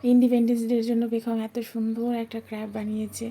Independence ডের জন্য বেগম এত সুন্দর একটা ক্র্যাব বানিয়েছে,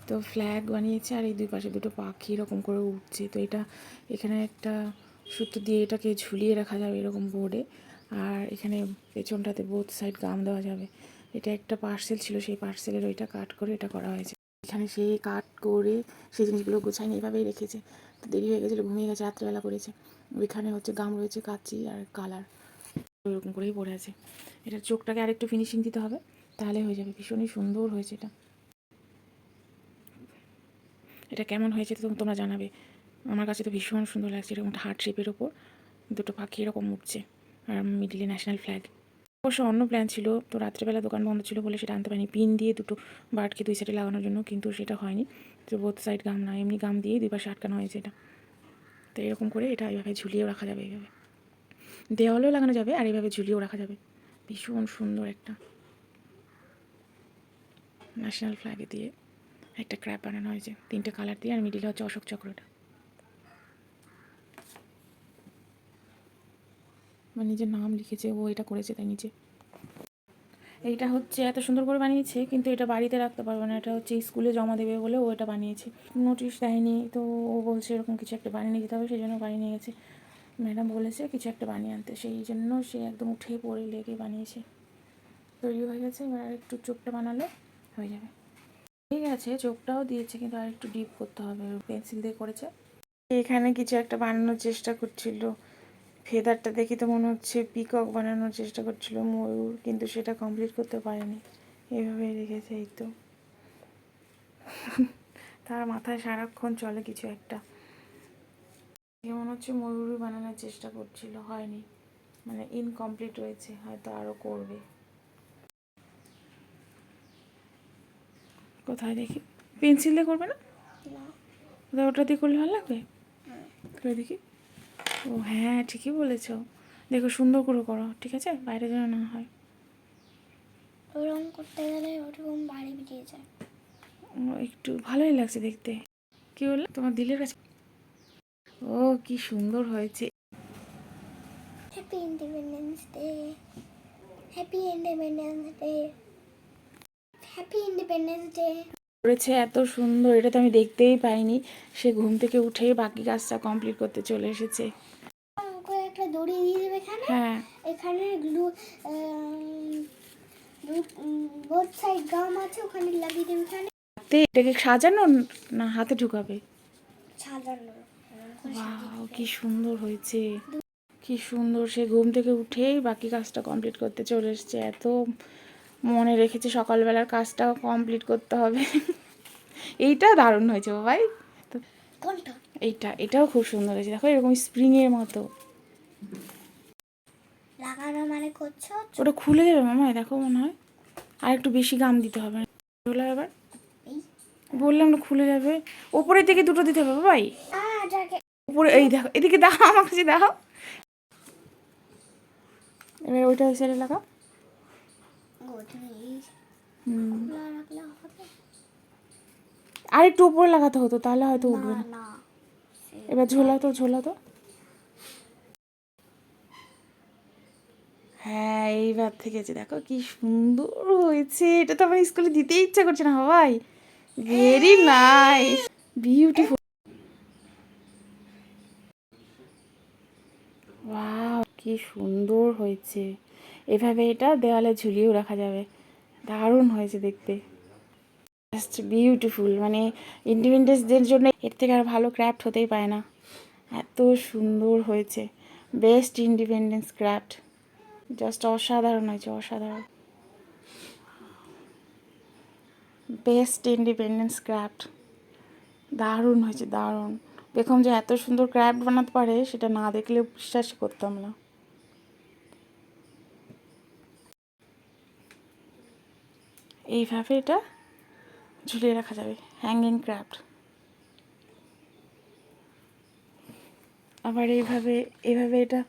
তো ফ্ল্যাগ বানিয়েছে আর এই দুই পাশে দুটো পাখি এরকম করে উঠছে। তো এটা এখানে একটা সুতো দিয়ে এটাকে ঝুলিয়ে রাখা যাবে এরকম বোর্ডে, আর এখানে পেছনটাতে বোথ সাইড গাম দেওয়া যাবে। এটা একটা পার্সেল ছিল, সেই পার্সেলের ওইটা কাট করে এটা করা হয়েছে। এখানে সেই কাট করে সেই জিনিসগুলো গোছায়নি, এভাবেই রেখেছে। তো দেরি হয়ে গেছিলো, ঘুমিয়ে গেছে, রাত্রেবেলা করেছে। ওইখানে হচ্ছে গাম রয়েছে, কাঁচি আর কালার ওইরকম করেই পড়ে আছে। এটার চোখটাকে আরেকটু ফিনিশিং দিতে হবে, তাহলে হয়ে যাবে। ভীষণই সুন্দর হয়েছে এটা। এটা কেমন হয়েছে তো তোমরা জানাবে। আমার কাছে তো ভীষণ সুন্দর লাগছে। এরকম হার্ট শেপের ওপর দুটো পাখি এরকম উঠছে, আর মিডিলে ন্যাশনাল ফ্ল্যাগ। অবশ্য অন্য প্ল্যান ছিল, তো রাত্রেবেলা দোকান বন্ধ ছিল বলে সেটা আনতে পারিনি, পিন দিয়ে দুটো বার্ডকে দুই সাইডে লাগানোর জন্য, কিন্তু সেটা হয়নি। তো বোথ সাইড গাম না, এমনি গাম দিয়েই দুই পাশে আটকানো হয়েছে এটা। তো এরকম করে এটা এইভাবে ঝুলিয়েও রাখা যাবে, এইভাবে দেওয়ালেও লাগানো যাবে আর এইভাবে ঝুলিয়েও রাখা যাবে। ভীষণ সুন্দর একটা ন্যাশনাল ফ্ল্যাগে দিয়ে একটা ক্র্যাপ বানানো হয়েছে, তিনটে কালার দিয়ে, আর মিডিলে হচ্ছে অশোক চক্রটা। মানে নিজের নাম লিখেছে, ও এটা করেছে তাই নিচে। এইটা হচ্ছে এত সুন্দর করে বানিয়েছে, কিন্তু এটা বাড়িতে রাখতে পারবে না, এটা হচ্ছে স্কুলে জমা দেবে বলে ও এটা বানিয়েছে। নোটিশ দেয়নি, তো ও বলছে এরকম কিছু একটা বানিয়ে নিয়ে যেতে হবে, সেই জন্য বানিয়ে নিয়ে গেছে। ম্যাডাম বলেছে কিছু একটা বানিয়ে আনতে, সেই জন্য সে একদম উঠে পড়ে লেগে বানিয়েছে। তৈরি হয়ে গেছে, এবার আর একটু চোখটা বানালে হয়ে যাবে। ঠিক আছে, চোখটাও দিয়েছে, কিন্তু আর একটু ডিপ করতে হবে, পেন্সিল দিয়ে করেছে। এখানে কিছু একটা বানানোর চেষ্টা করছিল, ফেদারটা দেখি তো মনে হচ্ছে পিকক বানানোর চেষ্টা করছিল, ময়ূর, কিন্তু সেটা কমপ্লিট করতে পারেনি, এভাবে রেখেছে। এই তো তার মাথায় সারাক্ষণ চলে কিছু একটা, মনে হচ্ছে ময়ূরই বানানোর চেষ্টা করছিল, হয়নি, মানে ইনকমপ্লিট রয়েছে, হয়তো আরও করবে। কোথায় দেখি, পেন্সিল দিয়ে করবে না? ওটা দিয়ে করলে ভালো লাগবে, করে দেখি। ও হ্যাঁ, ঠিকই বলেছ, দেখো সুন্দর করে করো, ঠিক আছে, বাইরে যেন না হয়। রং করতে গেলে ওরকম বাড়ি বেরিয়ে যায়। একটু ভালোই লাগছে দেখতে। কি বললে তোমার দিলের কাছে? ও কি সুন্দর হয়েছে। Happy independence day, happy independence day, happy independence day করেছে এত সুন্দর, এটা তো আমি দেখতেই পাইনি। সে ঘুম থেকে উঠেই বাকি কাজটা কমপ্লিট করতে চলে এসেছে। ওকে একটা দড়ি দিয়ে দেবে এখানে, হ্যাঁ, এখানে গ্লু বোথ সাইড গাম আছে, ওখানে লাগিয়ে দেবে। এখানে হাতে এটাকে সাজানো না হাতে ঢুকাবে? সাজানো। ওয়াও কি সুন্দর হয়েছে, কি সুন্দর। সে ঘুম থেকে উঠেই বাকি কাজটা কমপ্লিট করতে চলে এসেছে, এত মনে রেখেছে সকালবেলার কাজটা কমপ্লিট করতে হবে। এইটা দারুণ হয়েছে ভাই। তো কোনটা? এটাও খুব সুন্দর হয়েছে, দেখো এরকম স্প্রিংয়ের মতো লাগানো মানে করছো। ওটা খুলে যাবে মামা, দেখো মনে হয় আর একটু বেশি গাম দিতে হবে। হলো এবার, বললাম না খুলে যাবে। ওপরের দিকে দুটো দিতে হবে ভাই, উপরে। এই দেখো, এদিকে দাও, আমার কাছে দাও। এবার ওইটা ওই সাইডে লাগাও। আর একটু উপরে লাগাতে হতো, তাহলে হয়তো উঠবে না। এবার ঝোলা তো, ঝোলা তো। হ্যাঁ, এইবার থেকে যে দেখো কি সুন্দর হয়েছে। এটা তো আমার স্কুলে দিতে ইচ্ছা করছে না ভাই। Very nice, beautiful. ওয়াও কি সুন্দর হয়েছে। এভাবে এটা দেওয়ালে ঝুলিয়েও রাখা যাবে, দারুণ হয়েছে দেখতে, জাস্ট বিউটিফুল। মানে ইন্ডিপেন্ডেন্স ডের জন্য এর থেকে আর ভালো ক্রাফট হতেই পারে না, এত সুন্দর হয়েছে। বেস্ট ইন্ডিপেন্ডেন্স ক্রাফট, জাস্ট অসাধারণ হয়েছে, অসাধারণ। বেস্ট ইন্ডিপেন্ডেন্স ক্রাফট, দারুণ হয়েছে, দারুণ। বেগম যে এত সুন্দর ক্রাফট বানাতে পারে সেটা না দেখলে বিশ্বাসই করতাম না। এইভাবে এটা ঝুলিয়ে রাখা যাবে, হ্যাঙ্গিং ক্রাফট। আবার এইভাবে এইভাবে এটা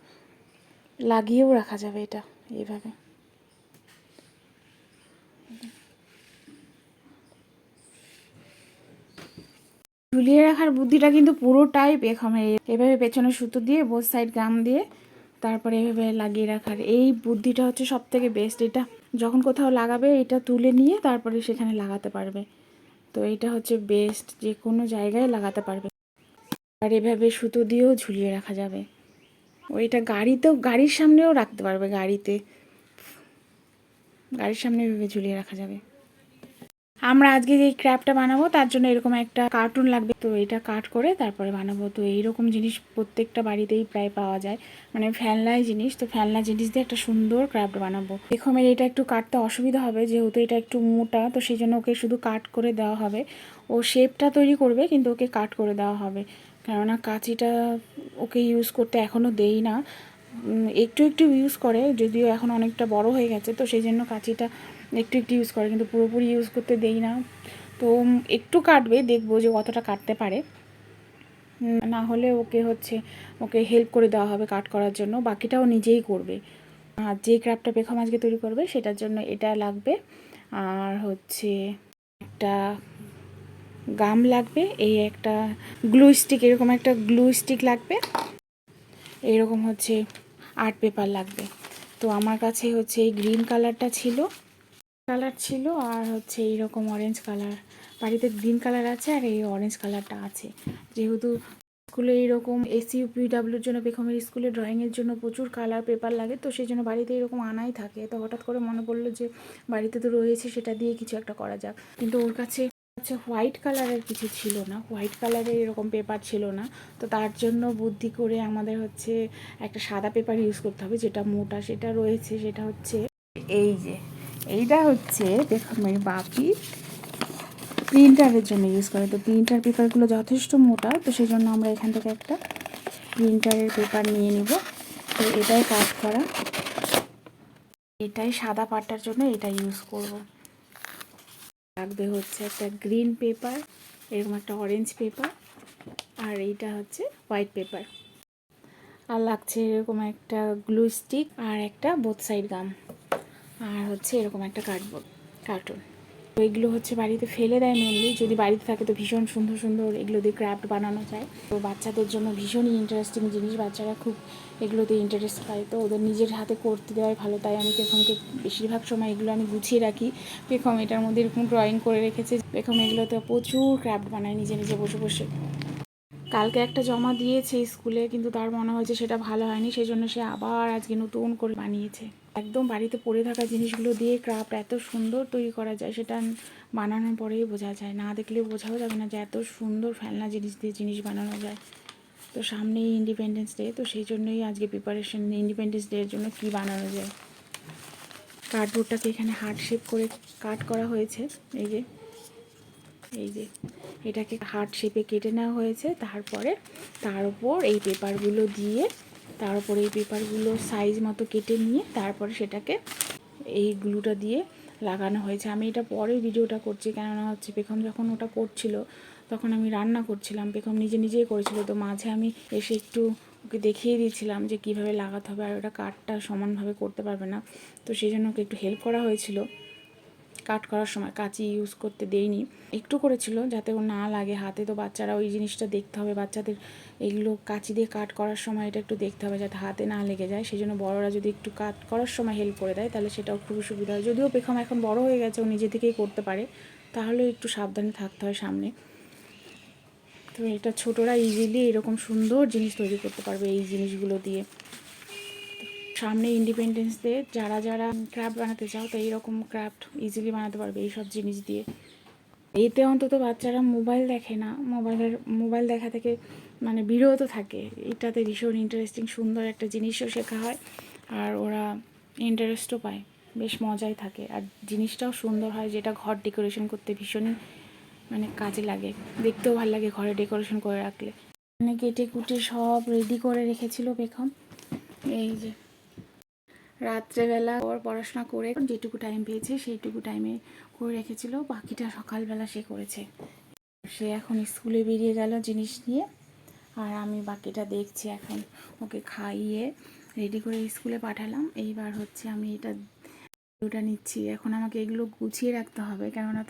লাগিয়েও রাখা যাবে, এটা এইভাবে। ঝুলিয়ে রাখার বুদ্ধিটা কিন্তু পুরোটাই বেগমের। এভাবে পেছনে সুতো দিয়ে বোথ সাইড গাম দিয়ে তারপরে এভাবে লাগিয়ে রাখার এই বুদ্ধিটা হচ্ছে সব থেকে বেস্ট। এটা যখন কোথাও লাগাবে এটা তুলে নিয়ে তারপরে সেখানে লাগাতে পারবে। তো এটা হচ্ছে বেস্ট, যে কোনো জায়গায় লাগাতে পারবে। আর এভাবে সুতো দিয়েও ঝুলিয়ে রাখা যাবে। ওইটা গাড়িতেও, গাড়ির সামনেও রাখতে পারবে, গাড়ির সামনে এভাবে ঝুলিয়ে রাখা যাবে। আমরা আজকে যে ক্র্যাফটটা বানাবো তার জন্য এরকম একটা কার্টুন লাগবে, তো এটা কাট করে তারপরে বানাবো। তো এইরকম জিনিস প্রত্যেকটা বাড়িতেই প্রায় পাওয়া যায়, মানে ফেলনাই জিনিস, তো ফেলনা জিনিস দিয়ে একটা সুন্দর ক্র্যাফট বানাবো। বেগমের এটা একটু কাটতে অসুবিধা হবে, যেহেতু এটা একটু মোটা, তো সেই জন্য ওকে শুধু কাট করে দেওয়া হবে। ও শেপটা তৈরি করবে কিন্তু ওকে কাট করে দেওয়া হবে, কেননা কাঁচিটা ওকে ইউজ করতে এখনও দেই না। একটু একটু ইউজ করে, যদিও এখন অনেকটা বড় হয়ে গেছে, তো সেই জন্য কাঁচিটা একটু একটু ইউজ করে, কিন্তু পুরোপুরি ইউজ করতে দেই না। তো একটু কাটবে, দেখবো যে কতটা কাটতে পারে। না হলে ওকে হেল্প করে দেওয়া হবে কাট করার জন্য, বাকিটাও নিজেই করবে। আর যে ক্র্যাফটটা বেগম আজকে তৈরি করবে সেটার জন্য এটা লাগবে, আর হচ্ছে একটা গাম লাগবে, এই একটা গ্লু স্টিক, এরকম একটা গ্লু স্টিক লাগবে, এইরকম হচ্ছে আর্ট পেপার লাগবে। তো আমার কাছে হচ্ছে এই গ্রিন কালারটা ছিল, আর হচ্ছে এইরকম অরেঞ্জ কালার, বাড়িতে গ্রিন কালার আছে আর এই অরেঞ্জ কালারটা আছে। যেহেতু স্কুলে এইরকম এসইউপিডাব্লিউর জন্য, বেগমের স্কুলে ড্রয়িংয়ের জন্য প্রচুর কালার পেপার লাগে, তো সেই জন্য বাড়িতে এরকম আনাই থাকে। তো হঠাৎ করে মনে পড়লো যে বাড়িতে তো রয়েছে, সেটা দিয়ে কিছু একটা করা যাক। কিন্তু ওর কাছে হোয়াইট কালারের কিছু ছিল না, হোয়াইট কালারের এরকম পেপার ছিল না। তো তার জন্য বুদ্ধি করে আমাদের হচ্ছে একটা সাদা পেপার ইউজ করতে হবে, যেটা মোটা, সেটা রয়েছে, সেটা হচ্ছে এইটা হচ্ছে বেগমের বাপি প্রিন্টারের জন্য ইউজ করে। তো প্রিন্টার পেপারগুলো যথেষ্ট মোটা, তো সেই জন্য আমরা এখান থেকে একটা প্রিন্টারের পেপার নিয়ে নিব। তো এটাই কাট করা, এটাই সাদা পাটটার জন্য এটা ইউজ করব। লাগবে হচ্ছে একটা গ্রিন পেপার, এরকম একটা অরেঞ্জ পেপার, আর এইটা হচ্ছে হোয়াইট পেপার, আর লাগছে এরকম একটা গ্লু স্টিক, আর একটা বোথ সাইড গাম, আর হচ্ছে এরকম একটা কার্টুন। তো এগুলো হচ্ছে বাড়িতে ফেলে দেয় মেনলি, যদি বাড়িতে থাকে তো ভীষণ সুন্দর সুন্দর এগুলো দিয়ে ক্রাফট বানানো যায়। তো বাচ্চাদের জন্য ভীষণই ইন্টারেস্টিং জিনিস, বাচ্চারা খুব এগুলোতে ইন্টারেস্ট পায়, তো ওদের নিজের হাতে করতে দেওয়াই ভালো। তাই আমি বেগমকে বেশিরভাগ সময় এগুলো আমি গুছিয়ে রাখি। বেগম এটার মধ্যে এরকম ড্রয়িং করে রেখেছে, বেগম এগুলোতে প্রচুর ক্রাফট বানায় নিজে নিজে বসে বসে। কালকে একটা জমা দিয়েছে স্কুলে, কিন্তু তার মনে হয়েছে সেটা ভালো হয়নি, সেই জন্য সে আবার আজকে নতুন করে বানিয়েছে। একদম বাড়িতে পড়ে থাকা জিনিসগুলো দিয়ে ক্রাফট এত সুন্দর তৈরি করা যায়, সেটা বানানোর পরেই বোঝা যায়, না দেখলেও বোঝাও যাবে না যে এত সুন্দর ফেলনা জিনিস দিয়ে জিনিস বানানো যায়। তো সামনেই ইন্ডিপেন্ডেন্স ডে, তো সেই জন্যই আজকে প্রিপারেশন ইন্ডিপেন্ডেন্স ডে এর জন্য কী বানানো যায়। কার্ডবোর্ডটাকে এখানে হার্ট শেপ করে কাট করা হয়েছে, এই যে এটাকে হার্ট শেপে কেটে নেওয়া হয়েছে। তারপরে তার উপর এই পেপারগুলো সাইজ মতো কেটে নিয়ে তারপরে সেটাকে এই গ্লুটা দিয়ে লাগানো হয়েছে। আমি এটা পরে ভিডিওটা করছি, কেননা হচ্ছে বেগম যখন ওটা করছিল তখন আমি রান্না করছিলাম, বেগম নিজে নিজেই করেছিল, তো মাঝে আমি এসে একটু ওকে দেখিয়ে দিয়েছিলাম যে কীভাবে লাগাতে হবে, আর ওটা কাটটা সমানভাবে করতে পারবে না, তো সেই জন্য ওকে একটু হেল্প করা হয়েছিল। কাট করার সময় কাঁচি ইউজ করতে দেইনি, একটু করেছিল যাতে ও না লাগে হাতে। তো বাচ্চারা ওই জিনিসটা দেখতে হবে, বাচ্চাদের এইগুলো কাঁচি দিয়ে কাট করার সময় এটা একটু দেখতে হবে যাতে হাতে না লেগে যায়। সেই জন্য বড়রা যদি একটু কাট করার সময় হেল্প করে দেয় তাহলে সেটাও খুবই সুবিধা হয়। যদিও বেগম এখন বড় হয়ে গেছে, ও নিজে থেকেই করতে পারে, তাহলেও একটু সাবধানে থাকতে হয় সামনে। তো এটা ছোটরা ইজিলি এরকম সুন্দর জিনিস তৈরি করতে পারবে এই জিনিসগুলো দিয়ে। সামনে ইন্ডিপেন্ডেন্স ডে, যারা যারা ক্রাফট বানাতে চাও তো এইরকম ক্রাফট ইজিলি বানাতে পারবে এইসব জিনিস দিয়ে। এতে অন্তত বাচ্চারা মোবাইল দেখে না, মোবাইল দেখা থেকে মানে বিরত থাকে। এটাতে ভীষণ ইন্টারেস্টিং সুন্দর একটা জিনিসও শেখা হয়, আর ওরা ইন্টারেস্টও পায়, বেশ মজাই থাকে, আর জিনিসটাও সুন্দর হয়, যেটা ঘর ডেকোরেশন করতে ভীষণই মানে কাজে লাগে, দেখতেও ভালো লাগে ঘরে ডেকোরেশন করে রাখলে। মানে কেটে কুটে সব রেডি করে রেখেছিল বেগম। এই যে রাত্রেবেলা ওর পড়াশোনা করে যেটুকু টাইম পেয়েছে সেইটুকু টাইমে করে রেখেছিল, বাকিটা সকালবেলা সে করেছে। সে এখন স্কুলে বেরিয়ে গেল জিনিস নিয়ে, আর আমি বাকিটা দেখছি। এখন ওকে খাইয়ে রেডি করে স্কুলে পাঠালাম, এইবার হচ্ছে আমি ওটা নিচ্ছি। এখন আমাকে এগুলো গুছিয়ে রাখতে হবে, কেননা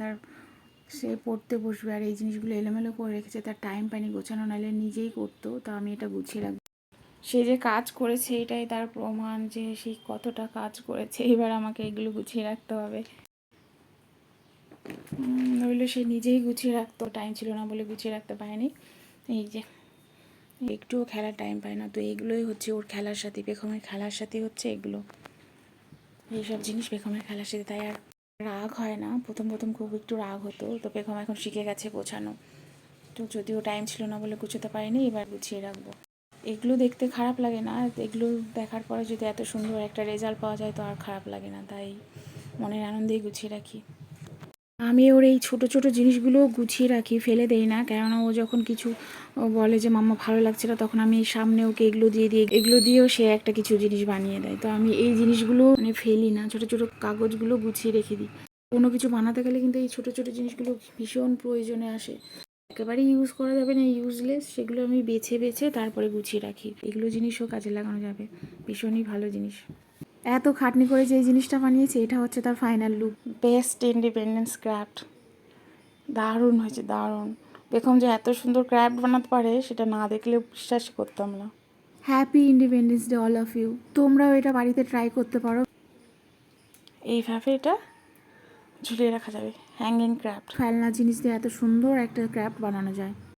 সে পড়তে বসবে, আর এই জিনিসগুলো এলোমেলো করে রেখেছে, তার টাইম পাইনি গোছানো, নাহলে নিজেই করতো। তো আমি এটা গুছিয়ে রাখবো। সে যে কাজ করেছে এটাই তার প্রমাণ যে সে কতটা কাজ করেছে। এবার আমাকে এগুলো গুছিয়ে রাখতে হবে। নইলে সে নিজেই গুছিয়ে রাখতো, টাইম ছিল না বলে গুছিয়ে রাখতে পারেনি। এই যে একটুও খেলার টাইম পায় না, তো এগুলোই হচ্ছে ওর খেলার সাথে, পেখমের খেলার সাথে হচ্ছে এগুলো, এইসব জিনিস পেখমের খেলার সাথে। তাই আর রাগ হয় না। প্রথম প্রথম খুব একটু রাগ হতো, তো পেখম এখন শিখে গেছে গোছানো। তো যদিও টাইম ছিল না বলে গুছোতে পারিনি, এবার গুছিয়ে রাখবো। এগুলো দেখতে খারাপ লাগে না, এগুলো দেখার পরে যদি এত সুন্দর একটা রেজাল্ট পাওয়া যায় তো আর খারাপ লাগে না, তাই মনের আনন্দেই গুছিয়ে রাখি। আমি ওর এই ছোটো ছোটো জিনিসগুলো গুছিয়ে রাখি, ফেলে দেই না। কেননা ও যখন কিছু বলে যে মাম্মা ভালো লাগছে না, তখন আমি সামনে ওকে এগুলো দিয়ে দিই, এগুলো দিয়েও সে একটা কিছু জিনিস বানিয়ে দেয়। তো আমি এই জিনিসগুলো মানে ফেলি না, ছোটো ছোটো কাগজগুলো গুছিয়ে রেখে দিই। কোনো কিছু বানাতে গেলে কিন্তু এই ছোটো ছোটো জিনিসগুলো ভীষণ প্রয়োজনে আসে। একেবারেই ইউজ করা যাবে না, ইউজলেস, সেগুলো আমি বেছে বেছে তারপরে গুছিয়ে রাখি। এগুলো জিনিসও কাজে লাগানো যাবে, ভীষণই ভালো জিনিস। এত খাটনি করে যে এই জিনিসটা বানিয়েছি, এটা হচ্ছে তার final look. Best independence craft, দারুণ হয়েছে, দারুণ। পেখম যে এত সুন্দর ক্রাফট বানাতে পারে সেটা না দেখলে বিশ্বাসই করতাম না। Happy independence day all of you. তোমরাও এটা বাড়িতে ট্রাই করতে পারো। এইভাবে এটা ঝুলিয়ে রাখা যাবে, হ্যাঙ্গিং ক্রাফট। খেলনা জিনিস দিয়ে এত সুন্দর একটা ক্রাফট বানানো যায়।